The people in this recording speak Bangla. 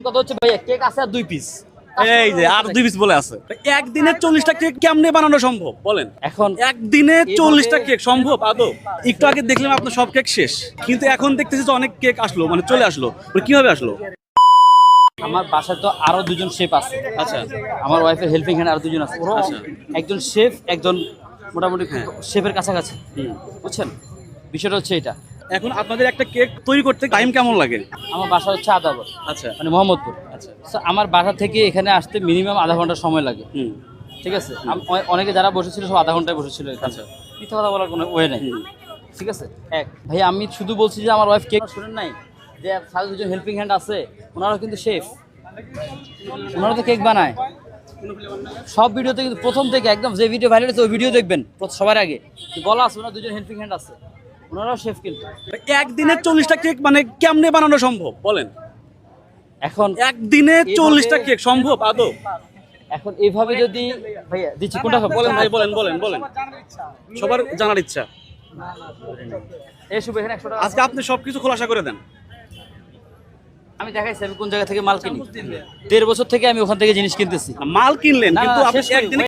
কথা হচ্ছে ভাইয়া কেক আছে আর 2 পিস। এই যে আর 2 পিস বলে আছে। একদিনে 40টা কেক কেমনে বানানো সম্ভব বলেন? এখন একদিনে 40টা কেক সম্ভব আদৌ? একটু আগে দেখলাম আপনার সব কেক শেষ, কিন্তু এখন দেখতেছি যে অনেক কেক আসলো, মানে চলে আসলো, কিভাবে আসলো? আমার বাসায় তো আরো দুজন শেফ আছে। আচ্ছা আমার ওয়াইফের হেল্পিং হ্যান্ড আরো দুজন আছে। ওরা আচ্ছা। একজন শেফ, একজন মোটামুটি হ্যাঁ। শেফের কাছাকাছি। বুঝছেন, বিষয়টা হচ্ছে এটা। এখন আপনাদের একটা কেক তৈরি করতে টাইম কেমন লাগে? আমার বাসা হচ্ছে আদাবর, আচ্ছা মানে মোহাম্মদপুর। আচ্ছা। So, আমার বাসা থেকে এখানে আসতে মিনিমাম আধা ঘন্টা সময় লাগে। ঠিক আছে, অনেকে যারা বসেছিল সব আধা ঘন্টায় বসেছিল এখানে। আচ্ছা। মিথ্যা কথা বলার কোনো ওয়ে নেই। ঠিক আছে, ভাই আমি শুধু বলছি যে আমার ওয়াইফ কেক শুনেন নাই যে সাথে দুজন হেল্পিং হ্যান্ড আছে, ওনারাও কিন্তু শেফ, ওনারা তো কেক বানায় সব ভিডিওতে, কিন্তু প্রথম থেকে একদম যে ভিডিও ভাইরাল হচ্ছে ওই ভিডিও দেখবেন সবার আগে বলা আছে ওনার দুজন হেল্পিং হ্যান্ড আছে, ওনারাও শেফ। কিন্তু একদিনে 40টা কেক মানে কেমনে বানানো সম্ভব বলেন? এখন একদিনে 40টা কেক সম্ভব আদৌ? এখন এইভাবে যদি ভাইয়া দিচ্ছি কোনটা খাবো? বলেন ভাই, বলেন বলেন বলেন। সবার জানার ইচ্ছা। এই শুভ এখানে 100 টাকা। আজকে আপনি সবকিছু খোলাসা করে দেন। আমি দেখাইছি আমি কোন জায়গা থেকে মাল কিনি। 1.5 বছর থেকে আমি ওখান থেকে জিনিস কিনতেছি। মাল কিনলেন, না, কিন্তু না, আপনি শেষ করি। একদিনে